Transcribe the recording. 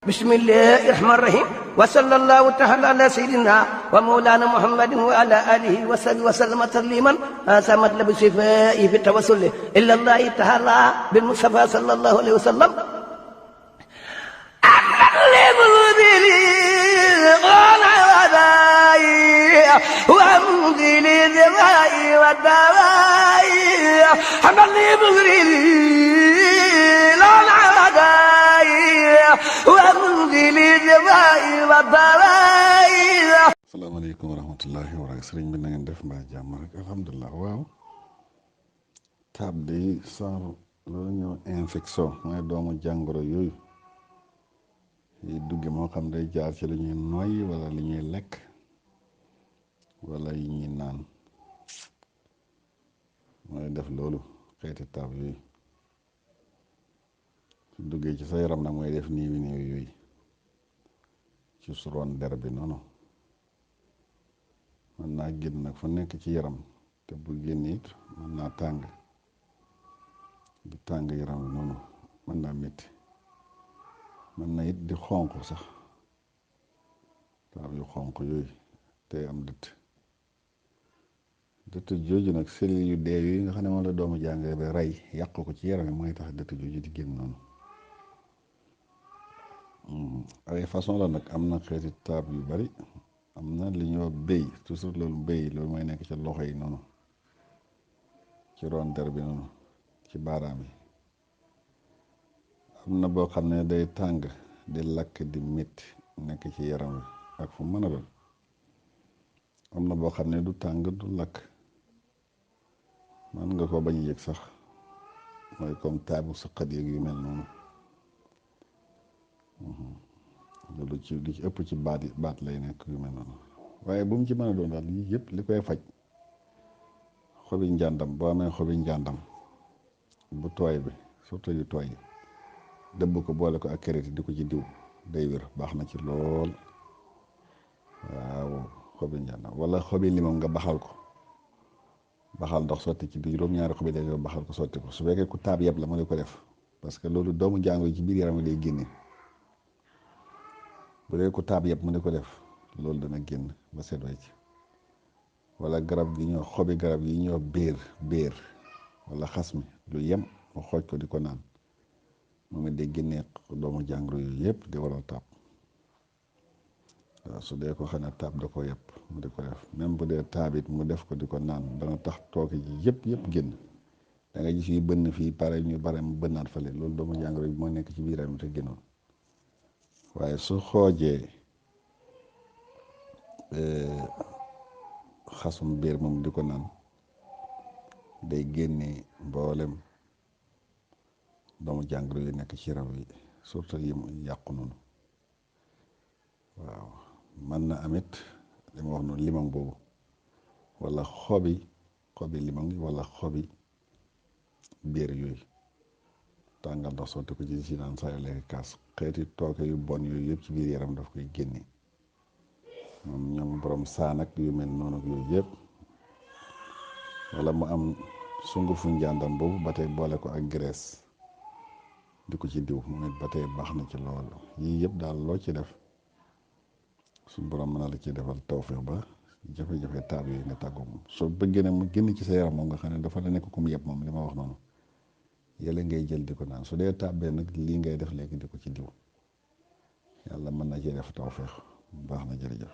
بسم الله الرحمن الرحيم وصلى الله تعالى على سيدنا ومولانا محمد وعلى اله وصحبه وسلم تسليما. هذا مطلب شفائي في التوسل الى الله تعالى بالمصطفى صلى الله عليه وسلم. Assalamualaikum warahmatullahi wabarakatuh. Sëriñ bi na ngeen def mbaa jàmm rek alhamdulilah. waaw taab day saaru loolu ñëw infection mooy doomu jàngoro yooyu yi dugge moo xam day jaar ci li ñuy noyyi wala li ñuy lekk wala yi ñuy naan mooy def loolu xeeti taab yooyu su duggee ci sa yaram nag mooy def niiwi niiwi yooyu ci suroon der bi noonu mën naa génn nag fu nekk ci yaram te bu génn it mën naa tàng di tàng yaram bi noonu mën naa métti mën na it di xonq sax taab yu xonq yooyu te am dëtt jooju nag cellules yu dee yi nga xam ne moom la doomu jàngoro bi rey yàq ko ci yaram mooy tax dëtt jooju di génn noonu. ay façon la nag am na xeeti taab yu bari am na li ñuy wax béy toujours loolu béy loolu mooy nekk ci loxo yi noonu ci ron der bi noonu ci baaraam yi am na boo xam ne day tàng di lakk di métti nekk ci yaram wi ak fu mën a doon am na boo xam ne du tàng du lakk man nga ko bañ a yëg sax mooy comme taabu sëqat yeeg yu mel noonu loolu ci li ci ëpp ci baat lay nekk yu mel noonu waaye bu mu ci mën a doon daal yii yëpp li koy faj xobi njàndam boo amee xobi njàndam bu tooy bi surtout yu tooy yi dëbb ko boole ko ak karité di ko ci diw day wér baax na ci lool. waaw xobi njàndam wala xobi limam nga baxal ko baxal ndox sotti ci biir juróom-ñaari xobi day baxal ko sotti ko su fekkee ku taab yëpp la mu di ko def parce que loolu doomu jàngoro yi ci biir yaram wi lay génne. bu dee ko taab yëpp mu ne ko def loolu dana génn ba seet wecc wala garab gi ñoo xobi garab yi ñoo béer wala xas mi lu yem mu xooj ko di ko naan moom it day génnee doomu jàngoro yooyu yëpp di waral taab. waaw su dee ko xam ne taab da ko yëpp mu di ko def même bu dee taab it mu def ko di ko naan dana tax tooke ji yëpp génn da nga gis yu bënn fii pare ñu bare mu bënnaat fale loolu doomu jàngoro yi moo nekk ci biiram te génnoon. waaye su xoojee xasum biir moom di ko naan day génne mboolem doomu jàngoro yu nekk ci yaram wi surtout yi yàqu noonu. waaw mën na amit li ma wax noonu limon boobu wala xobi limon wala xobi biir yooyu tàngal ndox sotti ko ci naan saa yu lekk kaas xeeti tooke yu bon yooyu yëpp ci biir yaram daf koy génne moom ñoom borom saan ak yu mel noonu yooyu yëpp wala mu am sungufu njàndam boobu ba tey boole ko ak graisse di ko ci diw moom it ba tey baax na ci loolu yii yëpp daal loo ci def suñu borom mën na la ci defal tawfeex ba jafe-jafe taab yooyu nga tàggoo moom soo bëggee ne mu génn ci sa yaram moom nga xam ne dafa la nekk ku mu yëpp moom li ma wax noonu yële ngay jël di ko naan su dee tàbbee nag lii ngay def léegi di ko ci diw yàlla mën na cee def tawfeex baax na jërëjëf.